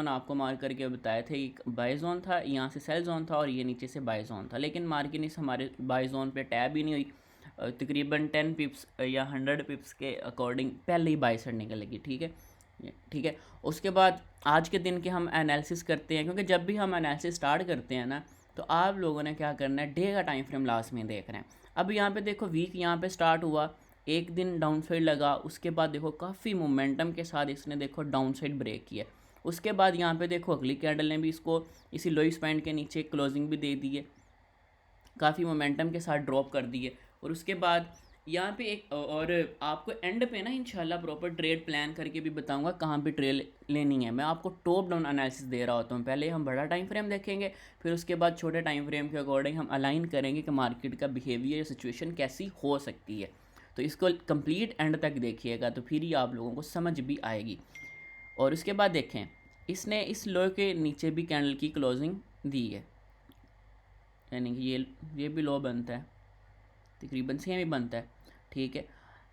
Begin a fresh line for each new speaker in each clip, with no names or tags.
आपको मार्क करके बताए थे कि बाय जोन था, यहाँ से सेल जोन था और ये नीचे से बाय जोन था, लेकिन मार्केट इस हमारे बाय जोन पे टैब ही नहीं हुई। तकरीबन 10 पिप्स या 100 पिप्स के अकॉर्डिंग पहले ही बाय साइड निकलेगी। ठीक है। उसके बाद आज के दिन के हम एनालिसिस करते हैं, क्योंकि जब भी हम एनालिसिस स्टार्ट करते हैं ना, तो आप लोगों ने क्या करना है, डे का टाइम फ्रेम लास्ट में देख रहे हैं। अब यहाँ पे देखो वीक यहाँ पे स्टार्ट हुआ, एक दिन डाउन साइड लगा, उसके बाद देखो काफ़ी मोमेंटम के साथ इसने देखो डाउन साइड ब्रेक किया। उसके बाद यहाँ पे देखो अगली कैंडल ने भी इसको इसी लोइस पॉइंट के नीचे क्लोजिंग भी दे दी है, काफ़ी मोमेंटम के साथ ड्रॉप कर दी है। और उसके बाद यहाँ पे एक और आपको एंड पे ना इंशाल्लाह प्रॉपर ट्रेड प्लान करके भी बताऊंगा कहाँ पे ट्रेड लेनी है। मैं आपको टॉप डाउन एनालिसिस दे रहा होता हूँ, पहले हम बड़ा टाइम फ्रेम देखेंगे, फिर उसके बाद छोटे टाइम फ्रेम के अकॉर्डिंग हम अलाइन करेंगे कि मार्केट का बिहेवियर सिचुएशन कैसी हो सकती है। तो इसको कंप्लीट एंड तक देखिएगा, तो फिर ही आप लोगों को समझ भी आएगी। और उसके बाद देखें, इसने इस लो के नीचे भी कैंडल की क्लोजिंग दी है, यानी कि ये भी लो बनता है, तकरीबन सेम ही बनता है। ठीक है,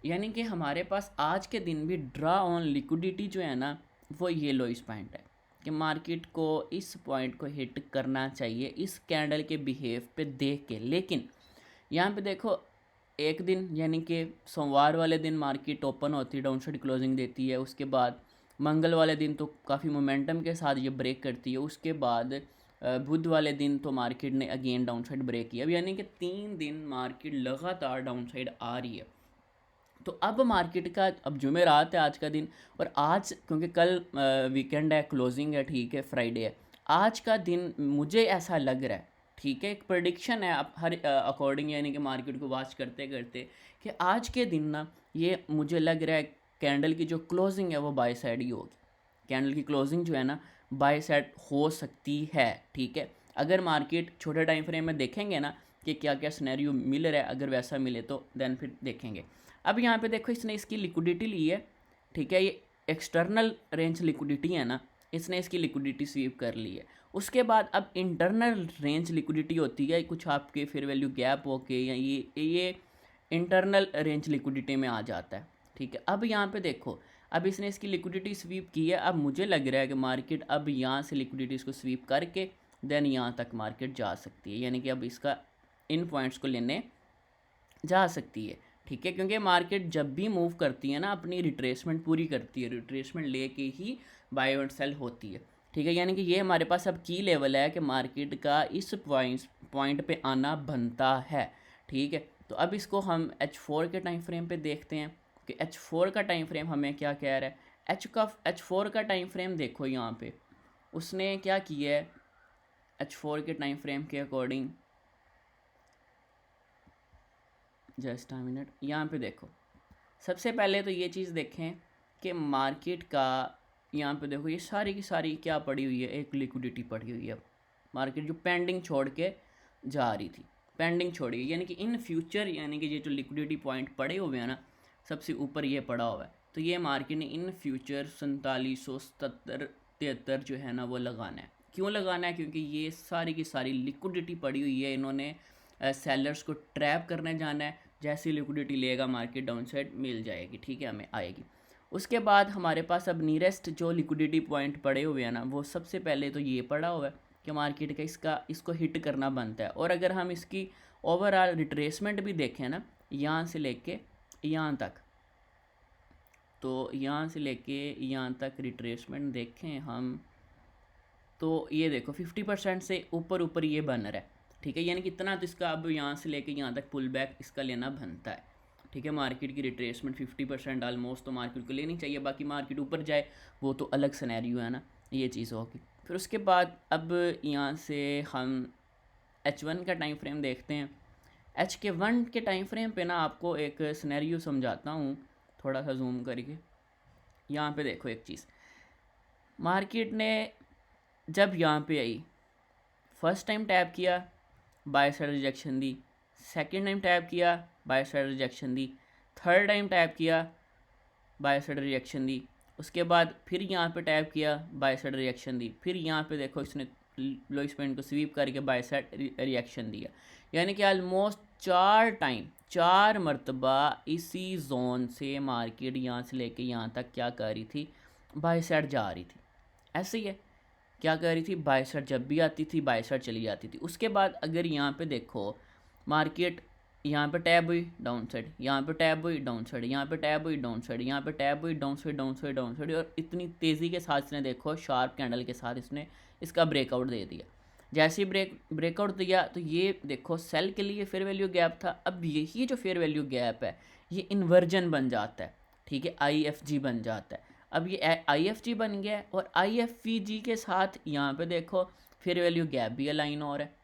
यानी कि हमारे पास आज के दिन भी ड्रा ऑन लिक्विडिटी जो है ना, वो ये लो इस पॉइंट है कि मार्केट को इस पॉइंट को हिट करना चाहिए इस कैंडल के बिहेव पे देख के। लेकिन यहाँ पे देखो एक दिन यानी कि सोमवार वाले दिन मार्केट ओपन होती है, डाउन साइड क्लोजिंग देती है। उसके बाद मंगल वाले दिन तो काफ़ी मोमेंटम के साथ ये ब्रेक करती है। उसके बाद बुध वाले दिन तो मार्केट ने अगेन डाउन साइड ब्रेक किया। अब यानी कि 3 दिन मार्केट लगातार डाउन साइड आ रही है। तो अब मार्केट का, अब जुमेरात है आज का दिन, और आज क्योंकि कल वीकेंड है, क्लोजिंग है, ठीक है, फ्राइडे है, आज का दिन मुझे ऐसा लग रहा है, ठीक है, एक प्रेडिक्शन है अब हर अकॉर्डिंग, यानी कि मार्केट को वॉच करते करते, कि आज के दिन ना ये मुझे लग रहा है कैंडल की जो क्लोजिंग है वो बाय साइड ही होगी। कैंडल की क्लोजिंग जो है ना बाय साइड हो सकती है। ठीक है, अगर मार्केट छोटे टाइम फ्रेम में देखेंगे ना कि क्या क्या सिनेरियो मिल रहा है, अगर वैसा मिले तो देन फिर देखेंगे। अब यहाँ पे देखो इसने इसकी लिक्विडिटी ली है, ठीक है, ये एक्सटर्नल रेंज लिक्विडिटी है ना, इसने इसकी लिक्विडिटी स्वीप कर ली है। उसके बाद अब इंटरनल रेंज लिक्विडिटी होती है कुछ आपके फेयर वैल्यू गैप होके, या ये इंटरनल रेंज लिक्विडिटी में आ जाता है। ठीक है, अब यहाँ पे देखो, अब इसने इसकी लिक्विडिटी स्वीप की है। अब मुझे लग रहा है कि मार्केट अब यहाँ से लिक्विडिटी इसको स्वीप करके देन यहाँ तक मार्केट जा सकती है, यानी कि अब इसका इन पॉइंट्स को लेने जा सकती है। ठीक है, क्योंकि मार्केट जब भी मूव करती है ना अपनी रिट्रेसमेंट पूरी करती है, रिट्रेसमेंट लेके ही बाय और सेल होती है। ठीक है, यानी कि ये हमारे पास अब की लेवल है कि मार्केट का इस पॉइंट पे आना बनता है। ठीक है, तो अब इसको हम H4 के टाइम फ्रेम पे देखते हैं कि H4 का टाइम फ्रेम हमें क्या कह रहा है। H4 का टाइम फ्रेम देखो, यहाँ पे उसने क्या किया है H4 के टाइम फ्रेम के अकॉर्डिंग, जस्ट अ मिनट, यहाँ पे देखो, सबसे पहले तो ये चीज़ देखें कि मार्केट का यहाँ पे देखो ये सारी की सारी क्या पड़ी हुई है, एक लिक्विडिटी पड़ी हुई है। मार्केट जो पेंडिंग छोड़ के जा रही थी, पेंडिंग छोड़ी, यानी कि इन फ्यूचर, यानी कि ये जो लिक्विडिटी पॉइंट पड़े हुए हैं ना, सबसे ऊपर ये पड़ा हुआ है, तो ये मार्केट ने इन फ्यूचर 4777 जो है ना वो लगाना है। क्यों लगाना है? क्योंकि ये सारी की सारी लिक्विडिटी पड़ी हुई है, इन्होंने सेलर्स को ट्रैप करने जाना है। जैसी लिक्विडिटी लेगा मार्केट डाउन साइड मिल जाएगी, ठीक है, हमें आएगी। उसके बाद हमारे पास अब नियरेस्ट जो लिक्विडिटी पॉइंट पड़े हुए हैं ना, वो सबसे पहले तो ये पड़ा हुआ है कि मार्केट का इसको हिट करना बनता है। और अगर हम इसकी ओवरऑल रिट्रेसमेंट भी देखें ना, यहाँ से लेके यहाँ तक, तो यहाँ से लेके यहाँ तक रिट्रेसमेंट देखें हम, तो ये देखो 50% से ऊपर ऊपर ये बन रहा है। ठीक है, यानी कि इतना तो इसका अब यहाँ से लेके यहाँ तक पुल बैक इसका लेना बनता है। ठीक है, मार्केट की रिट्रेसमेंट 50% ऑलमोस्ट तो मार्केट को लेनी चाहिए, बाकी मार्केट ऊपर जाए वो तो अलग सिनेरियो है ना, ये चीज़ होगी। फिर उसके बाद अब यहाँ से हम H1 का टाइम फ्रेम देखते हैं। H1 के टाइम फ्रेम पे ना आपको एक सिनेरियो समझाता हूँ, थोड़ा सा जूम करके। यहाँ पे देखो एक चीज़, मार्केट ने जब यहाँ पे आई, फर्स्ट टाइम टैप किया, बाय साइड रिजेक्शन दी, सेकंड टाइम टैप किया, बाय साइड रिजेक्शन दी, थर्ड टाइम टैप किया, बाय साइड रिजेक्शन दी, उसके बाद फिर यहाँ पे टैप किया, बाय साइड रिएक्शन दी, फिर यहाँ पे देखो इसने लोइस पॉइंट को स्वीप करके बाय साइड रिएक्शन दिया। यानी कि ऑलमोस्ट 4 मरतबा इसी जोन से मार्केट यहाँ से लेके यहाँ तक क्या कर रही थी, बाय साइड जा रही थी। ऐसे ही है, क्या कर रही थी, बाय साइड जब भी आती थी बाय साइड चली जाती थी। उसके बाद अगर यहाँ पे देखो मार्केट यहाँ पे टैब हुई डाउन साइड, यहाँ पे टैब हुई डाउन साइड, यहाँ पे टैब हुई डाउन साइड, यहाँ पे टैब हुई down side down side down side, और इतनी तेज़ी के साथ इसने देखो शार्प कैंडल के साथ इसने इसका ब्रेकआउट दे दिया। जैसे ही ब्रेकआउट दिया तो ये देखो सेल के लिए फेयर वैल्यू गैप था। अब यही जो फेयर वैल्यू गैप है ये इन्वर्जन बन जाता है, ठीक है, IFG बन जाता है। अब ये IFG बन गया है और IFVG के साथ यहाँ पे देखो फेयर वैल्यू गैप भी अलाइन हो रहा है,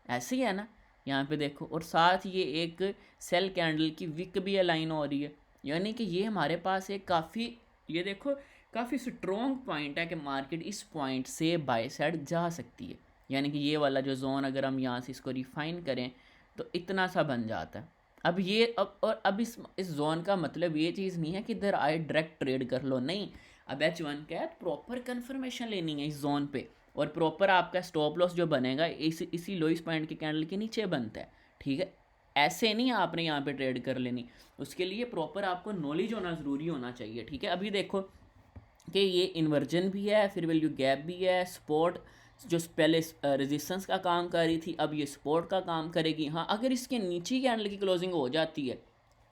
ऐसे ही है ना, यहाँ पे देखो, और साथ ये एक सेल कैंडल की विक भी अलाइन हो रही है। यानी कि ये हमारे पास एक काफ़ी, ये देखो काफ़ी स्ट्रॉन्ग पॉइंट है कि मार्केट इस पॉइंट से बाय साइड जा सकती है। यानी कि ये वाला जो जोन अगर हम यहाँ से इसको रिफाइन करें तो इतना सा बन जाता है। अब ये अब इस जोन का मतलब ये चीज़ नहीं है कि इधर आए डायरेक्ट ट्रेड कर लो, नहीं। अब H1 क्या है, प्रॉपर कन्फर्मेशन लेनी है इस जोन पे, और प्रॉपर आपका स्टॉप लॉस जो बनेगा इसी लोइस पॉइंट के कैंडल के नीचे बनता है, ठीक है। ऐसे नहीं आपने यहाँ पे ट्रेड कर लेनी, उसके लिए प्रॉपर आपको नॉलेज होना ज़रूरी होना चाहिए, ठीक है। अभी देखो कि ये इन्वर्जन भी है, फिर वैल्यू गैप भी है, सपोर्ट जो पहले रेजिस्टेंस का काम कर रही थी अब ये सपोर्ट का काम करेगी। हाँ, अगर इसके नीचे ही कैंडल की क्लोजिंग हो जाती है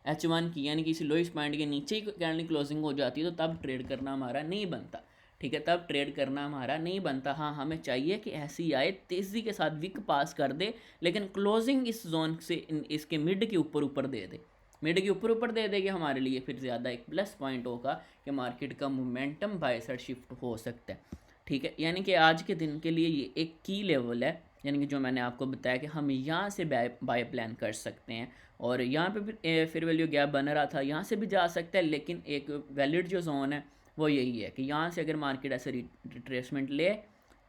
H1 की, यानी कि इसी लोइस पॉइंट के नीचे ही कैंडल की क्लोजिंग हो जाती है, तो तब ट्रेड करना हमारा नहीं बनता, ठीक है, तब ट्रेड करना हमारा नहीं बनता। हाँ, हमें चाहिए कि ऐसी आए तेज़ी के साथ विक पास कर दे, लेकिन क्लोजिंग इस जोन से इसके मिड के ऊपर दे दे, मिड के ऊपर दे देगी, हमारे लिए फिर ज़्यादा एक प्लस पॉइंट होगा कि मार्केट का मोमेंटम बाय साइड शिफ्ट हो सकता है, ठीक है। यानी कि आज के दिन के लिए ये एक की लेवल है, यानी कि जो मैंने आपको बताया कि हम यहाँ से बाय प्लान कर सकते हैं, और यहाँ पे भी फिर वैल्यू गैप बन रहा था, यहाँ से भी जा सकता है, लेकिन एक वैलिड जो जोन है वो यही है कि यहाँ से अगर मार्केट ऐसे रिट्रेसमेंट ले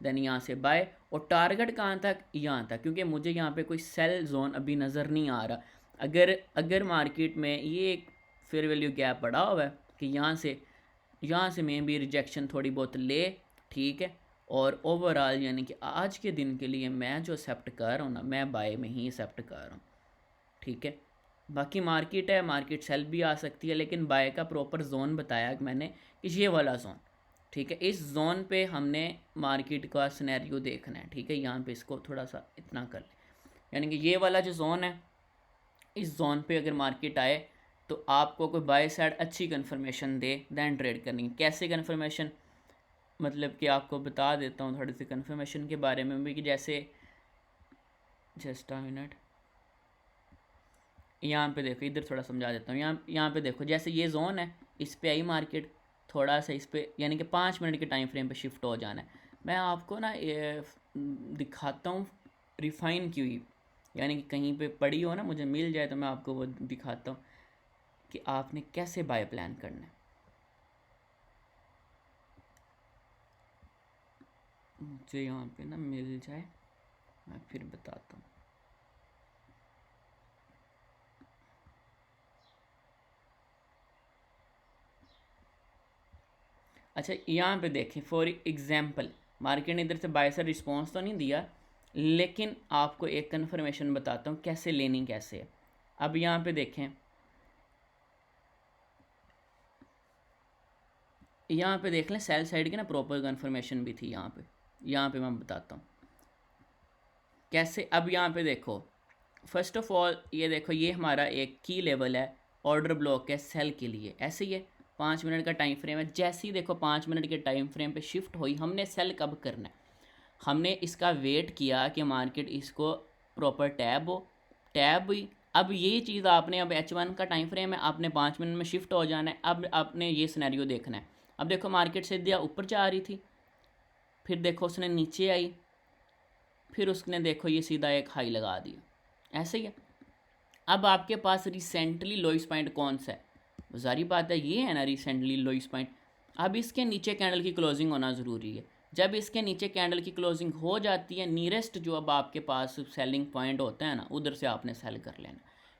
देन यहाँ से बाय, और टारगेट कहाँ तक, यहाँ तक, क्योंकि मुझे यहाँ पे कोई सेल जोन अभी नज़र नहीं आ रहा। अगर मार्केट में ये एक फेयर वैल्यू गैप पड़ा हुआ है कि यहाँ से मैं भी रिजेक्शन थोड़ी बहुत ले, ठीक है, और ओवरऑल यानी कि आज के दिन के लिए मैं जो एक्सेप्ट कर रहा हूँ ना, मैं बाय में ही एक्सेप्ट कर रहा हूँ, ठीक है। बाकी मार्केट है, मार्केट सेल भी आ सकती है, लेकिन बाय का प्रॉपर जोन बताया मैंने कि ये वाला जोन, ठीक है, इस जोन पे हमने मार्केट का सिनेरियो देखना है, ठीक है। यहाँ पे इसको थोड़ा सा इतना कर लें, यानी कि ये वाला जो जोन है, इस जोन पे अगर मार्केट आए तो आपको कोई बाय साइड अच्छी कन्फर्मेशन दे दैन ट्रेड करनी है। कैसे कन्फर्मेशन, मतलब कि आपको बता देता हूँ थोड़ी सी कन्फर्मेशन के बारे में भी, कि जैसे जस्ट अ मिनट, यहाँ पे देखो, इधर थोड़ा समझा देता हूँ। यहाँ पे देखो, जैसे ये जोन है, इस पे आई मार्केट, थोड़ा सा इस पे यानी कि 5 मिनट के टाइम फ्रेम पे शिफ्ट हो जाना है। मैं आपको ना दिखाता हूँ रिफाइन की हुई, यानी कि कहीं पे पड़ी हो ना, मुझे मिल जाए तो मैं आपको वो दिखाता हूँ कि आपने कैसे बाय प्लान करना है। मुझे यहाँ पे ना मिल जाए, मैं फिर बताता हूँ। अच्छा, यहाँ पे देखें, फॉर एग्जांपल मार्केट ने इधर से बाय से रिस्पॉन्स तो नहीं दिया, लेकिन आपको एक कन्फर्मेशन बताता हूँ कैसे लेनी कैसे है। अब यहाँ पे देखें, यहाँ पे देख लें सेल साइड की ना प्रॉपर कन्फर्मेशन भी थी यहाँ पे मैं बताता हूँ कैसे। अब यहाँ पे देखो, फर्स्ट ऑफ ऑल ये देखो, ये हमारा एक की लेवल है, ऑर्डर ब्लॉक है सेल के लिए, ऐसे ही है, 5 मिनट का टाइम फ्रेम है। जैसे ही देखो 5 मिनट के टाइम फ्रेम पे शिफ्ट हुई, हमने सेल कब करना है, हमने इसका वेट किया कि मार्केट इसको प्रॉपर टैब हुई। अब ये चीज़ आपने, अब H1 का टाइम फ्रेम है, आपने 5 मिनट में शिफ्ट हो जाना है। अब आपने ये सिनेरियो देखना है। अब देखो मार्केट से दिया ऊपर जा रही थी, फिर देखो उसने नीचे आई, फिर उसने देखो ये सीधा एक हाई लगा दिया, ऐसे ही है। अब आपके पास रिसेंटली लोइस पॉइंट कौन सा है, जारी बात है ये है ना रिसेंटली लोइस पॉइंट। अब इसके नीचे कैंडल की क्लोजिंग होना ज़रूरी है। जब इसके नीचे कैंडल की क्लोजिंग हो जाती है, नियरेस्ट जो अब आपके पास सेलिंग पॉइंट होता है ना, उधर से आपने सेल कर लेना।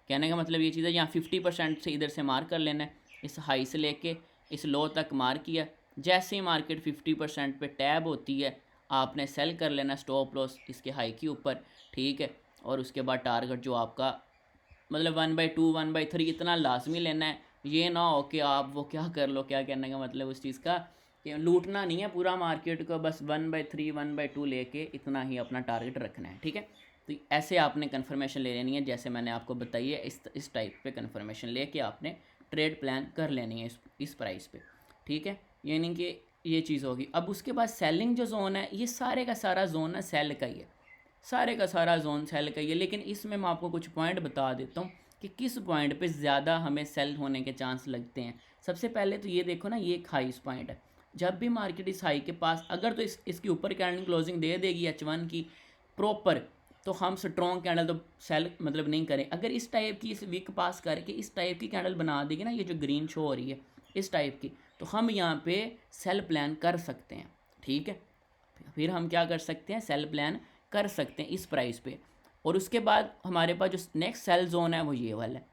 कहने का मतलब ये चीज़ है, यहाँ 50% से इधर से मार कर लेना है, इस हाई से लेके इस लो तक मार किया। जैसे ही मार्केट 50% पे टैब होती है, आपने सेल कर लेना स्टॉप लॉस इसके हाई के ऊपर, ठीक है। और उसके बाद टारगेट जो आपका मतलब 1/2 1/3 इतना लाजमी लेना है। ये ना हो कि आप वो क्या कर लो, क्या कहने का मतलब उस चीज़ का कि लूटना नहीं है पूरा मार्केट को, बस 1/3 1/2 लेके इतना ही अपना टारगेट रखना है, ठीक है। तो ऐसे आपने कन्फर्मेशन ले लेनी है, जैसे मैंने आपको बताई है इस टाइप पे कन्फर्मेशन लेके आपने ट्रेड प्लान कर लेनी है इस प्राइस पे, ठीक है। यानी कि ये चीज़ होगी। अब उसके बाद सेलिंग जो जोन है, ये सारे का सारा जोन है सेल का ही है, सारे का सारा जोन सेल का ही है। लेकिन इसमें मैं आपको कुछ पॉइंट बता देता हूँ कि किस पॉइंट पे ज़्यादा हमें सेल होने के चांस लगते हैं। सबसे पहले तो ये देखो ना, ये एक हाई पॉइंट है। जब भी मार्केट इस हाई के पास अगर तो इसके ऊपर कैंडल क्लोजिंग दे देगी H1 की प्रॉपर, तो हम स्ट्रॉन्ग कैंडल तो सेल मतलब नहीं करें। अगर इस टाइप की इस वीक पास करके इस टाइप की कैंडल बना देगी ना, ये जो ग्रीन शो हो रही है इस टाइप की, तो हम यहाँ पे सेल प्लान कर सकते हैं, ठीक है। फिर हम क्या कर सकते हैं, सेल प्लान कर सकते हैं इस प्राइस पे। और उसके बाद हमारे पास जो नेक्स्ट सेल जोन है वो ये वाला है,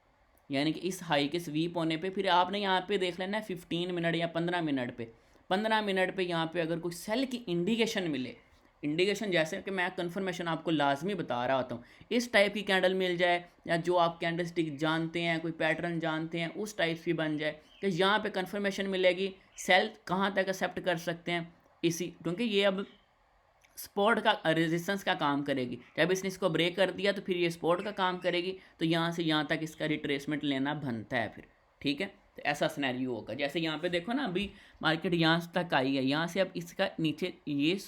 यानी कि इस हाई के स्वीप होने पे फिर आपने यहाँ पे देख लेना है 15 मिनट या 15 मिनट पे, 15 मिनट पे यहाँ पे अगर कोई सेल की इंडिकेशन मिले, इंडिकेशन जैसे कि मैं कन्फर्मेशन आपको लाजमी बता रहा होता हूँ, इस टाइप की कैंडल मिल जाए, या जो आप कैंडल स्टिक जानते हैं, कोई पैटर्न जानते हैं, उस टाइप की बन जाए कि यहाँ पे कन्फर्मेशन मिलेगी सेल कहाँ तक एक्सेप्ट कर सकते हैं इसी, क्योंकि ये अब सपोर्ट का रेजिस्टेंस का काम करेगी। जब इसने इसको ब्रेक कर दिया तो फिर ये सपोर्ट का काम करेगी, तो यहाँ से यहाँ तक इसका रिट्रेसमेंट लेना बनता है फिर, ठीक है। तो ऐसा सिनेरियो होगा। जैसे यहाँ पे देखो ना, अभी मार्केट यहाँ तक आई है, यहाँ से अब इसका नीचे ये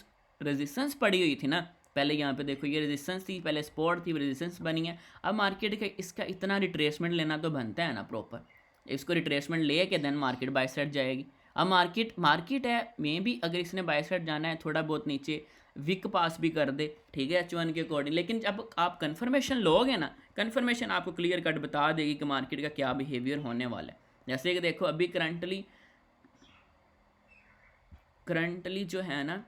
रेजिस्टेंस पड़ी हुई थी ना, पहले यहाँ पे देखो ये रेजिस्टेंस थी, पहले सपोर्ट थी, रेजिस्टेंस बनी है। अब मार्केट का इसका इतना रिट्रेसमेंट लेना तो बनता है ना प्रॉपर, इसको रिट्रेसमेंट ले के देन मार्केट बाय साइड जाएगी। अब मार्केट है मे भी अगर इसने बाय साइड जाना है, थोड़ा बहुत नीचे विक पास भी कर दे, ठीक है, H1 के अकॉर्डिंग। लेकिन जब आप कन्फर्मेशन लोगे ना, कन्फर्मेशन आपको क्लियर कट बता देगी कि मार्केट का क्या बिहेवियर होने वाला है। जैसे कि देखो अभी करंटली जो है ना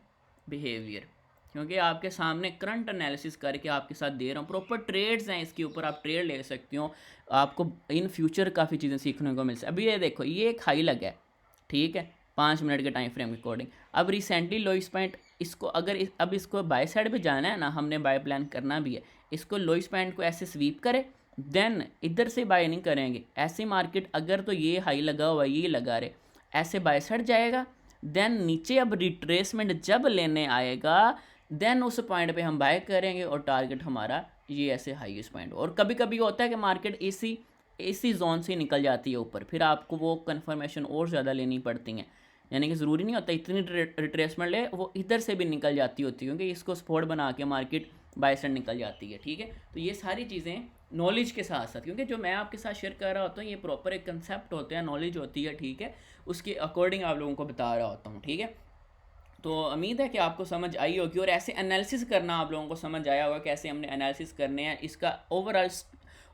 बिहेवियर, क्योंकि आपके सामने करंट एनालिसिस करके आपके साथ दे रहा हूँ, प्रॉपर ट्रेड्स हैं इसके ऊपर, आप ट्रेड ले सकते हो, आपको इन फ्यूचर काफ़ी चीज़ें सीखने को मिल सकती। अभी ये देखो ये एक हाई लगा है, ठीक है, 5 मिनट के टाइम फ्रेम के अकॉर्डिंग। अब रिसेंटली लोइस पॉइंट इसको अगर अब इसको बाय साइड पे जाना है ना, हमने बाय प्लान करना भी है, इसको लोइस पॉइंट को ऐसे स्वीप करे, देन इधर से बाय नहीं करेंगे। ऐसे मार्केट अगर तो ये हाई लगा हुआ ये लगा रहे, ऐसे बाय साइड जाएगा, देन नीचे अब रिट्रेसमेंट जब लेने आएगा, देन उस पॉइंट पे हम बाय करेंगे और टारगेट हमारा ये ऐसे हाईएस्ट पॉइंट। और कभी कभी होता है कि मार्केट इसी जोन से निकल जाती है ऊपर, फिर आपको वो कन्फर्मेशन और ज़्यादा लेनी पड़ती हैं, यानी कि ज़रूरी नहीं होता इतनी रिट्रेसमेंट ले, वो इधर से भी निकल जाती होती है, क्योंकि इसको सपोर्ट बना के मार्केट बाय साइड निकल जाती है, ठीक है। तो ये सारी चीज़ें नॉलेज के साथ साथ, क्योंकि जो मैं आपके साथ शेयर कर रहा होता हूँ ये प्रॉपर एक कंसेप्ट होता है, नॉलेज होती है, ठीक है, उसके अकॉर्डिंग आप लोगों को बता रहा होता हूँ, ठीक है। तो उम्मीद है कि आपको समझ आई होगी, और ऐसे एनालिसिस करना आप लोगों को समझ आया होगा, कैसे हमने एनालिसिस करने हैं, इसका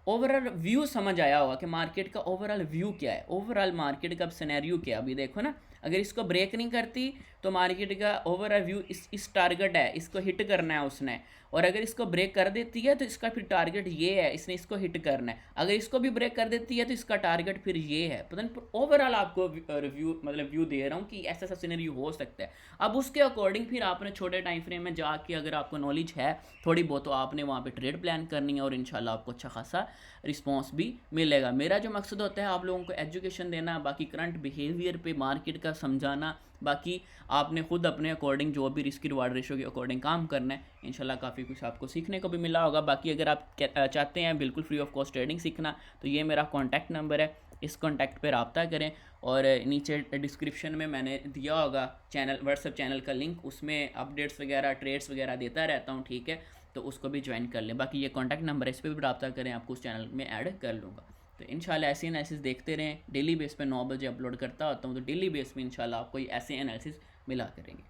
ओवरऑल व्यू समझ आया होगा कि मार्केट का ओवरऑल व्यू क्या है, ओवरऑल मार्केट का सिनेरियो क्या है। अभी देखो ना, अगर इसको ब्रेक नहीं करती तो मार्केट का ओवरऑल व्यू इस टारगेट है, इसको हिट करना है उसने, और अगर इसको ब्रेक कर देती है तो इसका फिर टारगेट ये है, इसने इसको हिट करना है। अगर इसको भी ब्रेक कर देती है तो इसका टारगेट फिर ये है। पता नहीं, ओवरऑल आपको रिव्यू मतलब व्यू दे रहा हूँ कि ऐसा ऐसा सिनेरियो हो सकता है। अब उसके अकॉर्डिंग फिर आपने छोटे टाइम फ्रेम में जाके, अगर आपको नॉलेज है थोड़ी बहुत, तो आपने वहाँ पे ट्रेड प्लान करनी है, और इंशाल्लाह आपको अच्छा खासा रिस्पॉन्स भी मिलेगा। मेरा जो मकसद होता है आप लोगों को एजुकेशन देना, बाकी करंट बिहेवियर पे मार्केट का समझाना, बाकी आपने खुद अपने अकॉर्डिंग जो भी रिस्क रिवार्ड रेशो के अकॉर्डिंग काम करना है। इंशाल्लाह काफ़ी कुछ आपको सीखने को भी मिला होगा। बाकी अगर आप चाहते हैं बिल्कुल फ्री ऑफ कॉस्ट ट्रेडिंग सीखना, तो ये मेरा कॉन्टैक्ट नंबर है, इस कॉन्टैक्ट पर रब्ता करें, और नीचे डिस्क्रिप्शन में मैंने दिया होगा चैनल, व्हाट्सएप चैनल का लिंक, उसमें अपडेट्स वगैरह ट्रेड्स वगैरह देता रहता हूँ, ठीक है, तो उसको भी ज्वाइन कर लें। बाकी ये कॉन्टैक्ट नंबर है, इस पर भी रब्ता करें, आपको उस चैनल में ऐड कर लूँगा। तो इंशाल्लाह ऐसे एनालिसिस देखते रहें, डेली बेस पे 9 बजे अपलोड करता होता हूँ, तो डेली बेस पे इंशाल्लाह आपको ऐसे एनालिसिस मिला करेंगे।